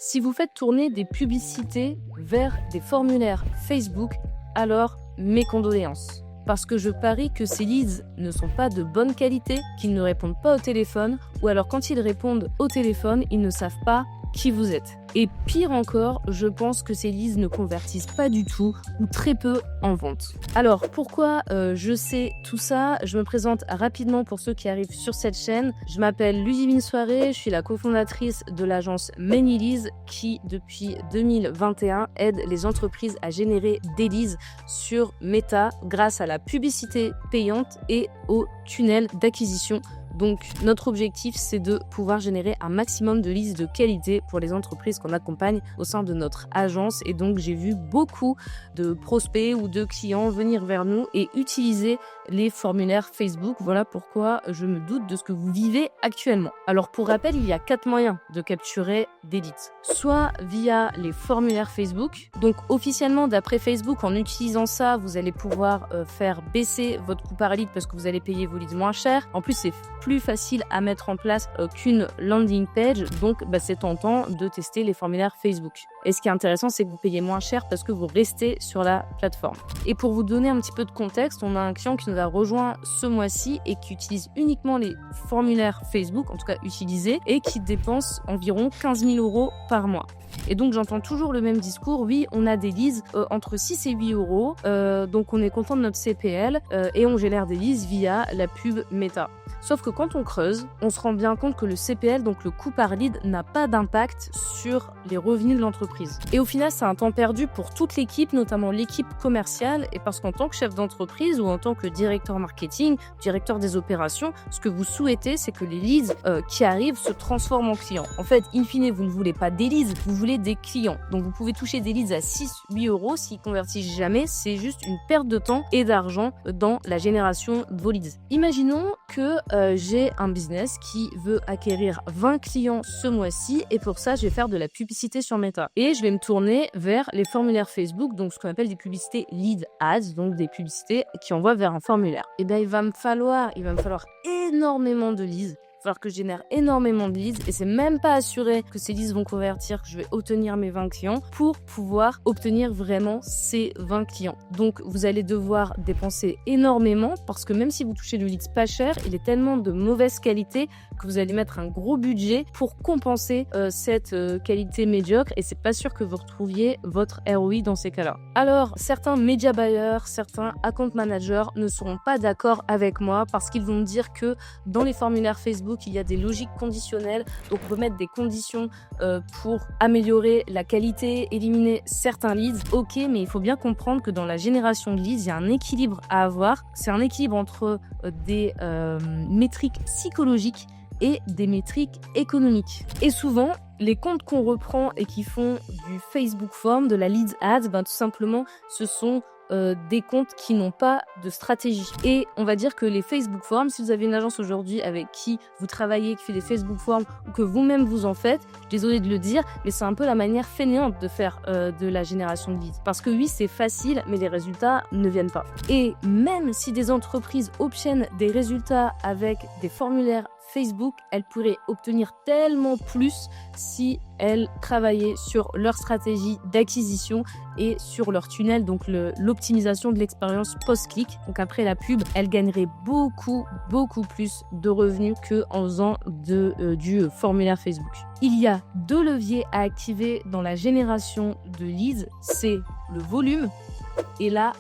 Si vous faites tourner des publicités vers des formulaires Facebook, alors mes condoléances. Parce que je parie que ces leads ne sont pas de bonne qualité, qu'ils ne répondent pas au téléphone, ou alors quand ils répondent au téléphone, ils ne savent pas qui vous êtes. Et pire encore, je pense que ces leads ne convertissent pas du tout ou très peu en vente. Alors pourquoi je sais tout ça? Je me présente rapidement pour ceux qui arrivent sur cette chaîne. Je m'appelle Ludivine Soirée, je suis la cofondatrice de l'agence ManyLeads qui depuis 2021 aide les entreprises à générer des leads sur Meta grâce à la publicité payante et au tunnel d'acquisition. Donc notre objectif, c'est de pouvoir générer un maximum de leads de qualité pour les entreprises qu'on accompagne au sein de notre agence. Et donc j'ai vu beaucoup de prospects ou de clients venir vers nous et utiliser les formulaires Facebook. Voilà pourquoi je me doute de ce que vous vivez actuellement. Alors pour rappel, il y a 4 moyens de capturer des leads. Soit via les formulaires Facebook. Donc officiellement, d'après Facebook, en utilisant ça, vous allez pouvoir faire baisser votre coût par lead parce que vous allez payer vos leads moins cher. En plus, c'est plus facile à mettre en place qu'une landing page. Donc, c'est tentant de tester les formulaires Facebook. Et ce qui est intéressant, c'est que vous payez moins cher parce que vous restez sur la plateforme. Et pour vous donner un petit peu de contexte, on a un client qui nous a rejoint ce mois-ci et qui utilise uniquement les formulaires Facebook, en tout cas utilisés, et qui dépense environ 15 000 € par mois. Et donc j'entends toujours le même discours, oui on a des leads entre 6 et 8 euros, donc on est content de notre CPL et on génère des leads via la pub Meta. Sauf que quand on creuse, on se rend bien compte que le CPL, donc le coût par lead, n'a pas d'impact sur les revenus de l'entreprise. Et au final, c'est un temps perdu pour toute l'équipe, notamment l'équipe commerciale, et parce qu'en tant que chef d'entreprise ou en tant que directeur marketing, directeur des opérations, ce que vous souhaitez, c'est que les leads qui arrivent se transforment en clients. En fait, in fine, vous ne voulez pas des leads, vous voulez des clients. Donc vous pouvez toucher des leads à 6-8 euros, s'ils convertissent jamais, c'est juste une perte de temps et d'argent dans la génération de vos leads. Imaginons que j'ai un business qui veut acquérir 20 clients ce mois-ci et pour ça, je vais faire de la publicité sur Meta. Et je vais me tourner vers les formulaires Facebook, donc ce qu'on appelle des publicités lead ads, donc des publicités qui envoient vers un formulaire. Et bien, il va me falloir énormément de leads. Il va falloir que je génère énormément de leads et c'est même pas assuré que ces leads vont convertir, que je vais obtenir mes 20 clients pour pouvoir obtenir vraiment ces 20 clients. Donc vous allez devoir dépenser énormément parce que même si vous touchez du leads pas cher, il est tellement de mauvaise qualité que vous allez mettre un gros budget pour compenser cette qualité médiocre et c'est pas sûr que vous retrouviez votre ROI dans ces cas-là. Alors certains media buyers, certains account managers ne seront pas d'accord avec moi parce qu'ils vont me dire que dans les formulaires Facebook, il y a des logiques conditionnelles, donc on peut mettre des conditions pour améliorer la qualité, éliminer certains leads. Ok, mais il faut bien comprendre que dans la génération de leads, il y a un équilibre à avoir. C'est un équilibre entre des métriques psychologiques et des métriques économiques. Et souvent, les comptes qu'on reprend et qui font du Facebook Form, de la Leads Ads, tout simplement, ce sont des comptes qui n'ont pas de stratégie. Et on va dire que les Facebook Forms, si vous avez une agence aujourd'hui avec qui vous travaillez, qui fait des Facebook Forms ou que vous-même vous en faites, je suis désolée de le dire, mais c'est un peu la manière fainéante de faire de la génération de leads. Parce que oui, c'est facile, mais les résultats ne viennent pas. Et même si des entreprises obtiennent des résultats avec des formulaires Facebook, elles pourraient obtenir tellement plus si elles travaillaient sur leur stratégie d'acquisition et sur leur tunnel, donc l'optimisation de l'expérience post-clic. Donc après la pub, elles gagneraient beaucoup plus de revenus qu'en faisant du formulaire Facebook. Il y a 2 leviers à activer dans la génération de leads, c'est le volume et la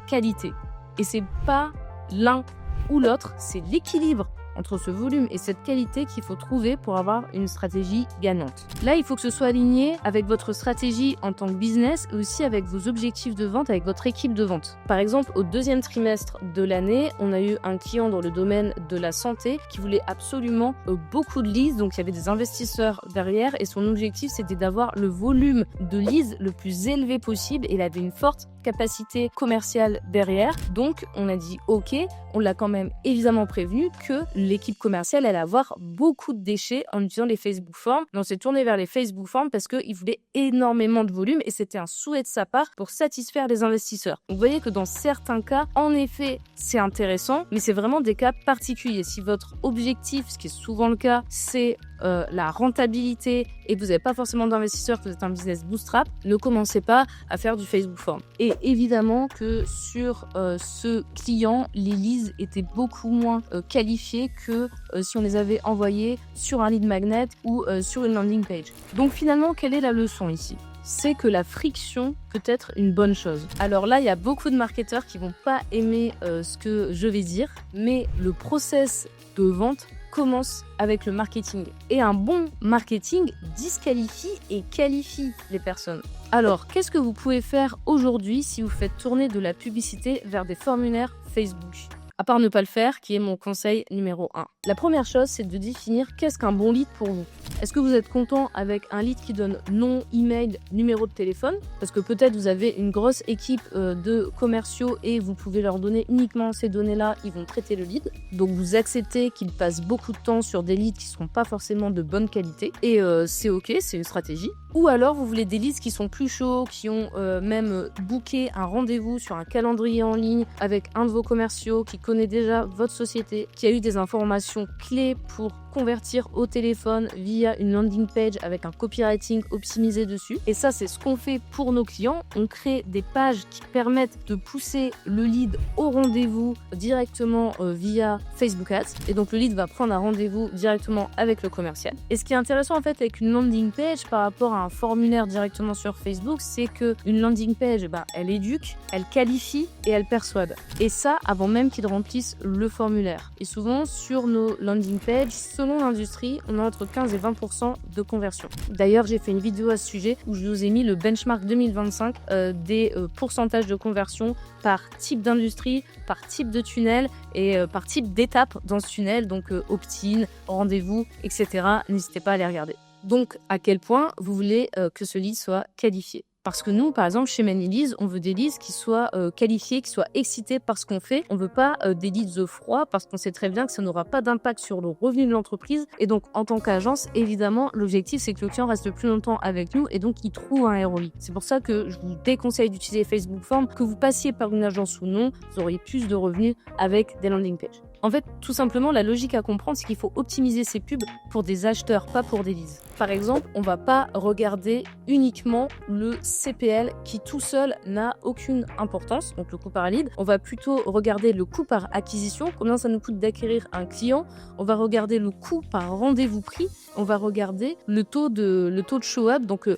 qualité. Et c'est pas l'un ou l'autre, c'est l'équilibre entre ce volume et cette qualité qu'il faut trouver pour avoir une stratégie gagnante. Là, il faut que ce soit aligné avec votre stratégie en tant que business et aussi avec vos objectifs de vente, avec votre équipe de vente. Par exemple, au 2e trimestre de l'année, on a eu un client dans le domaine de la santé qui voulait absolument beaucoup de leads, donc il y avait des investisseurs derrière et son objectif c'était d'avoir le volume de leads le plus élevé possible et il avait une forte capacité commerciale derrière. Donc on a dit ok, on l'a quand même évidemment prévenu que l'équipe commerciale allait avoir beaucoup de déchets en utilisant les Facebook Forms. Mais on s'est tourné vers les Facebook Forms parce qu'il voulait énormément de volume et c'était un souhait de sa part pour satisfaire les investisseurs. Donc vous voyez que dans certains cas, en effet, c'est intéressant, mais c'est vraiment des cas particuliers. Si votre objectif, ce qui est souvent le cas, c'est la rentabilité et que vous n'avez pas forcément d'investisseurs, que vous êtes un business bootstrap, ne commencez pas à faire du Facebook Form. Et évidemment que sur ce client, les leads étaient beaucoup moins qualifiés que si on les avait envoyés sur un lead magnet ou sur une landing page. Donc finalement, quelle est la leçon ici ? C'est que la friction peut être une bonne chose. Alors là, il y a beaucoup de marketeurs qui vont pas aimer ce que je vais dire, mais le process de vente commence avec le marketing. Et un bon marketing disqualifie et qualifie les personnes. Alors, qu'est-ce que vous pouvez faire aujourd'hui si vous faites tourner de la publicité vers des formulaires Facebook ? À part ne pas le faire, qui est mon conseil numéro 1. La première chose, c'est de définir qu'est-ce qu'un bon lead pour vous. Est-ce que vous êtes content avec un lead qui donne nom, email, numéro de téléphone ? Parce que peut-être vous avez une grosse équipe de commerciaux et vous pouvez leur donner uniquement ces données-là, ils vont traiter le lead. Donc vous acceptez qu'ils passent beaucoup de temps sur des leads qui ne seront pas forcément de bonne qualité. Et c'est ok, c'est une stratégie. Ou alors vous voulez des leads qui sont plus chauds, qui ont même booké un rendez-vous sur un calendrier en ligne avec un de vos commerciaux qui connaît déjà votre société, qui a eu des informations clés pour convertir au téléphone via une landing page avec un copywriting optimisé dessus. Et ça, c'est ce qu'on fait pour nos clients. On crée des pages qui permettent de pousser le lead au rendez-vous directement via Facebook Ads. Et donc, le lead va prendre un rendez-vous directement avec le commercial. Et ce qui est intéressant, en fait, avec une landing page par rapport à un formulaire directement sur Facebook, c'est qu'une landing page, elle éduque, elle qualifie et elle persuade. Et ça, avant même qu'ils remplissent le formulaire. Et souvent, sur nos landing pages, selon l'industrie, on a entre 15 et 20% de conversion. D'ailleurs, j'ai fait une vidéo à ce sujet où je vous ai mis le benchmark 2025 des pourcentages de conversion par type d'industrie, par type de tunnel et par type d'étape dans ce tunnel, donc opt-in, rendez-vous, etc. N'hésitez pas à les regarder. Donc, à quel point vous voulez que ce lead soit qualifié ? Parce que nous, par exemple, chez ManyLeads, on veut des leads qui soient qualifiés, qui soient excités par ce qu'on fait. On ne veut pas des leads froids parce qu'on sait très bien que ça n'aura pas d'impact sur le revenu de l'entreprise. Et donc, en tant qu'agence, évidemment, l'objectif, c'est que le client reste le plus longtemps avec nous et donc il trouve un ROI. C'est pour ça que je vous déconseille d'utiliser Facebook Form. Que vous passiez par une agence ou non, vous auriez plus de revenus avec des landing pages. En fait, tout simplement, la logique à comprendre, c'est qu'il faut optimiser ses pubs pour des acheteurs, pas pour des leads. Par exemple, on ne va pas regarder uniquement le CPL qui tout seul n'a aucune importance, donc le coût par lead. On va plutôt regarder le coût par acquisition, combien ça nous coûte d'acquérir un client. On va regarder le coût par rendez-vous pris. On va regarder le taux de show-up, donc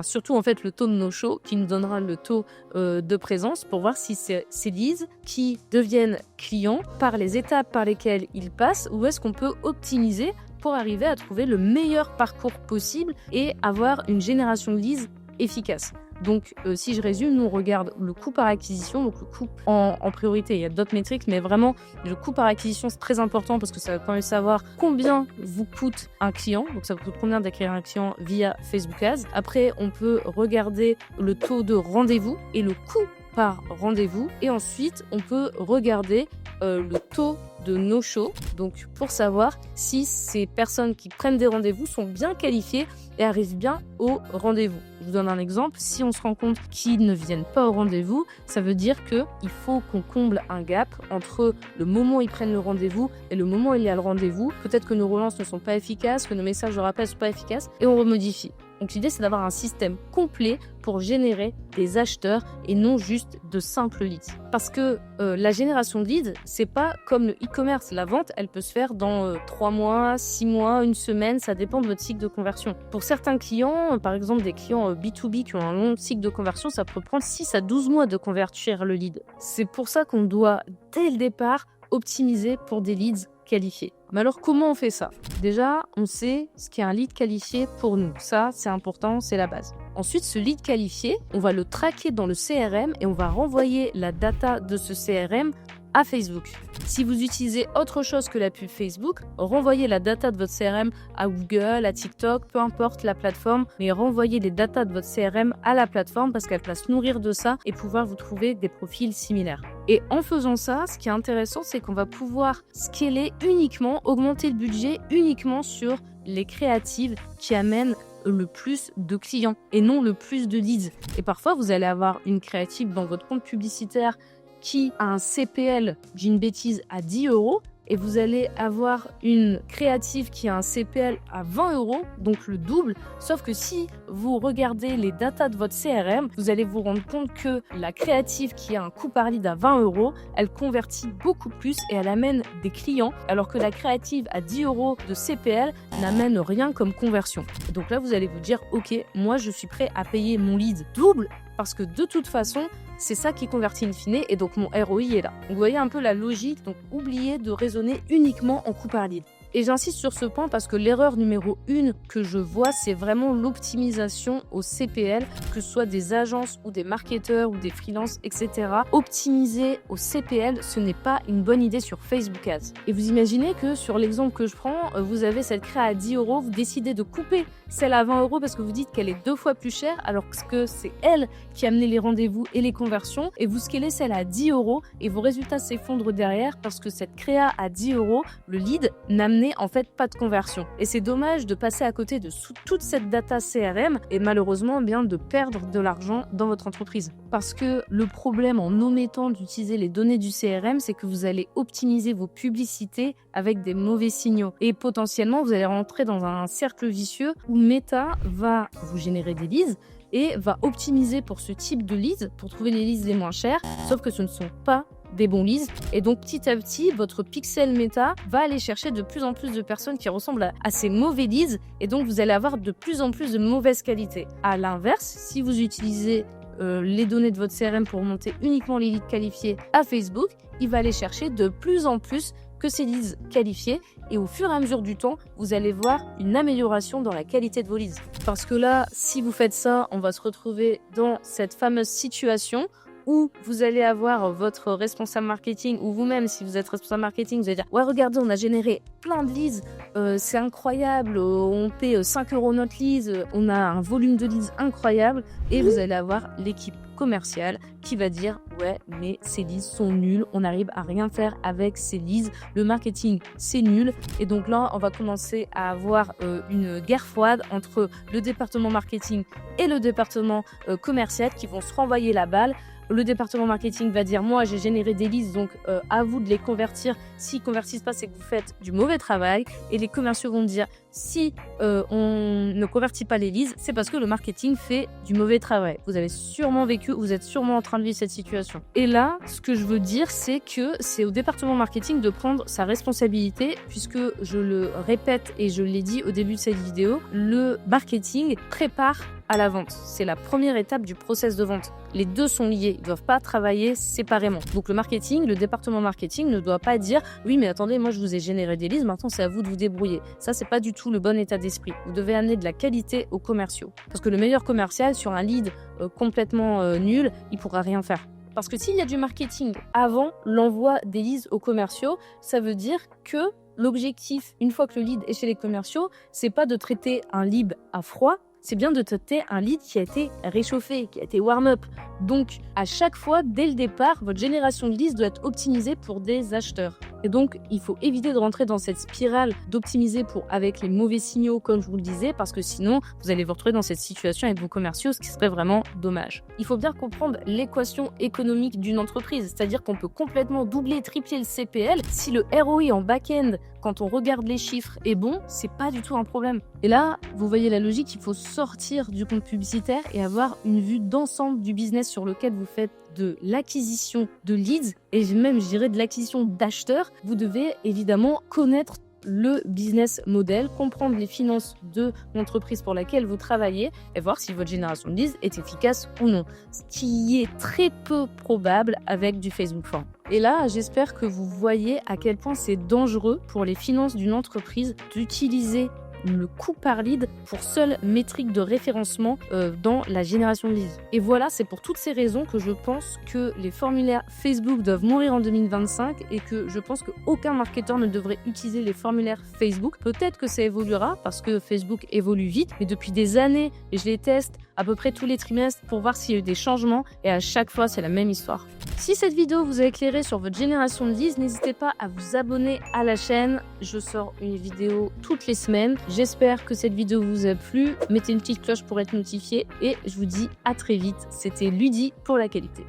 surtout en fait le taux de no-show qui nous donnera le taux de présence pour voir si c'est ces leads qui deviennent clients par les étapes par lesquelles ils passent ou est-ce qu'on peut optimiser pour arriver à trouver le meilleur parcours possible et avoir une génération de leads efficace. Donc, si je résume, nous on regarde le coût par acquisition, donc le coût en priorité. Il y a d'autres métriques, mais vraiment, le coût par acquisition, c'est très important parce que ça va permettre de savoir combien vous coûte un client. Donc, ça vous coûte combien d'acquérir un client via Facebook Ads. Après, on peut regarder le taux de rendez-vous et le coût par rendez-vous. Et ensuite, on peut regarder le taux de no-show, donc pour savoir si ces personnes qui prennent des rendez-vous sont bien qualifiées et arrivent bien au rendez-vous. Je vous donne un exemple, si on se rend compte qu'ils ne viennent pas au rendez-vous, ça veut dire qu'il faut qu'on comble un gap entre le moment où ils prennent le rendez-vous et le moment où il y a le rendez-vous. Peut-être que nos relances ne sont pas efficaces, que nos messages de rappel ne sont pas efficaces et on remodifie. Donc l'idée, c'est d'avoir un système complet pour générer des acheteurs et non juste de simples leads. Parce que la génération de leads, c'est pas comme le e-commerce. La vente, elle peut se faire dans 3 mois, 6 mois, une semaine, ça dépend de votre cycle de conversion. Pour certains clients, par exemple des clients B2B qui ont un long cycle de conversion, ça peut prendre 6 à 12 mois de convertir le lead. C'est pour ça qu'on doit, dès le départ, optimiser pour des leads qualifiés. Mais alors, comment on fait ça ? Déjà, on sait ce qu'est un lead qualifié pour nous. Ça, c'est important, c'est la base. Ensuite, ce lead qualifié, on va le traquer dans le CRM et on va renvoyer la data de ce CRM à Facebook. Si vous utilisez autre chose que la pub Facebook, renvoyez la data de votre CRM à Google, à TikTok, peu importe la plateforme, mais renvoyez les data de votre CRM à la plateforme parce qu'elle va se nourrir de ça et pouvoir vous trouver des profils similaires. Et en faisant ça, ce qui est intéressant, c'est qu'on va pouvoir scaler uniquement, augmenter le budget uniquement sur les créatives qui amènent le plus de clients et non le plus de leads. Et parfois, vous allez avoir une créative dans votre compte publicitaire qui a un CPL, j'ai une bêtise, à 10 € et vous allez avoir une créative qui a un CPL à 20 €, donc le double. Sauf que si vous regardez les datas de votre CRM, vous allez vous rendre compte que la créative qui a un coût par lead à 20 €, elle convertit beaucoup plus et elle amène des clients, alors que la créative à 10 € de CPL n'amène rien comme conversion. Donc là, vous allez vous dire, ok, moi je suis prêt à payer mon lead double parce que de toute façon, c'est ça qui convertit in fine et donc mon ROI est là. Donc vous voyez un peu la logique, donc oubliez de raisonner uniquement en coût par lead. Et j'insiste sur ce point parce que l'erreur numéro 1 que je vois, c'est vraiment l'optimisation au CPL, que ce soit des agences ou des marketeurs ou des freelances, etc. Optimiser au CPL, ce n'est pas une bonne idée sur Facebook Ads. Et vous imaginez que sur l'exemple que je prends, vous avez cette créa à 10 €, vous décidez de couper celle à 20 € parce que vous dites qu'elle est 2 fois plus chère, alors que c'est elle qui a amené les rendez-vous et les conversions, et vous scalez celle à 10 € et vos résultats s'effondrent derrière parce que cette créa à 10 €, le lead n'amène en fait pas de conversion. Et c'est dommage de passer à côté de toute cette data CRM et malheureusement bien de perdre de l'argent dans votre entreprise. Parce que le problème en omettant d'utiliser les données du CRM, c'est que vous allez optimiser vos publicités avec des mauvais signaux. Et potentiellement, vous allez rentrer dans un cercle vicieux où Meta va vous générer des leads et va optimiser pour ce type de leads, pour trouver les leads les moins chers, sauf que ce ne sont pas des bons leads. Et donc petit à petit, votre pixel méta va aller chercher de plus en plus de personnes qui ressemblent à ces mauvais leads et donc vous allez avoir de plus en plus de mauvaise qualité. À l'inverse, si vous utilisez les données de votre CRM pour monter uniquement les leads qualifiés à Facebook, il va aller chercher de plus en plus que ces leads qualifiés et au fur et à mesure du temps, vous allez voir une amélioration dans la qualité de vos leads. Parce que là, si vous faites ça, on va se retrouver dans cette fameuse situation où vous allez avoir votre responsable marketing ou vous-même, si vous êtes responsable marketing, vous allez dire « Ouais, regardez, on a généré plein de leads, c'est incroyable, on paie 5 € notre leads, on a un volume de leads incroyable. » Et vous allez avoir l'équipe commerciale qui va dire « Ouais, mais ces leads sont nuls, on n'arrive à rien faire avec ces leads, le marketing, c'est nul. » Et donc là, on va commencer à avoir une guerre froide entre le département marketing et le département commercial qui vont se renvoyer la balle. Le département marketing va dire « Moi, j'ai généré des leads, donc à vous de les convertir. S'ils ne convertissent pas, c'est que vous faites du mauvais travail. » Et les commerciaux vont dire « Si on ne convertit pas les leads, c'est parce que le marketing fait du mauvais travail. » Vous avez sûrement vécu, vous êtes sûrement en train de vivre cette situation. Et là, ce que je veux dire, c'est que c'est au département marketing de prendre sa responsabilité, puisque je le répète et je l'ai dit au début de cette vidéo, le marketing prépare à la vente. C'est la première étape du process de vente. Les deux sont liés, ils ne doivent pas travailler séparément. Donc le marketing, le département marketing ne doit pas dire « Oui, mais attendez, moi je vous ai généré des leads, maintenant c'est à vous de vous débrouiller. » Ça, c'est pas du tout le bon état d'esprit. Vous devez amener de la qualité aux commerciaux. Parce que le meilleur commercial, sur un lead complètement nul, il ne pourra rien faire. Parce que s'il y a du marketing avant l'envoi des leads aux commerciaux, ça veut dire que l'objectif, une fois que le lead est chez les commerciaux, c'est pas de traiter un lead à froid, c'est bien de traiter un lead qui a été réchauffé, qui a été warm-up. Donc, à chaque fois, dès le départ, votre génération de leads doit être optimisée pour des acheteurs. Et donc, il faut éviter de rentrer dans cette spirale d'optimiser avec les mauvais signaux, comme je vous le disais, parce que sinon, vous allez vous retrouver dans cette situation avec vos commerciaux, ce qui serait vraiment dommage. Il faut bien comprendre l'équation économique d'une entreprise, c'est-à-dire qu'on peut complètement doubler, tripler le CPL. Si le ROI en back-end, quand on regarde les chiffres, est bon, c'est pas du tout un problème. Et là, vous voyez la logique, il faut sortir du compte publicitaire et avoir une vue d'ensemble du business sur lequel vous faites de l'acquisition de leads et même, je dirais, de l'acquisition d'acheteurs. Vous devez évidemment connaître le business model, comprendre les finances de l'entreprise pour laquelle vous travaillez et voir si votre génération de leads est efficace ou non. Ce qui est très peu probable avec du Facebook Form. Et là, j'espère que vous voyez à quel point c'est dangereux pour les finances d'une entreprise d'utiliser le coût par lead pour seule métrique de référencement dans la génération de leads. Et voilà, c'est pour toutes ces raisons que je pense que les formulaires Facebook doivent mourir en 2025 et que je pense qu'aucun marketeur ne devrait utiliser les formulaires Facebook. Peut-être que ça évoluera parce que Facebook évolue vite, mais depuis des années, je les teste à peu près tous les trimestres pour voir s'il y a eu des changements et à chaque fois, c'est la même histoire. Si cette vidéo vous a éclairé sur votre génération de leads, n'hésitez pas à vous abonner à la chaîne. Je sors une vidéo toutes les semaines. J'espère que cette vidéo vous a plu. Mettez une petite cloche pour être notifié et je vous dis à très vite. C'était Ludie pour la qualité.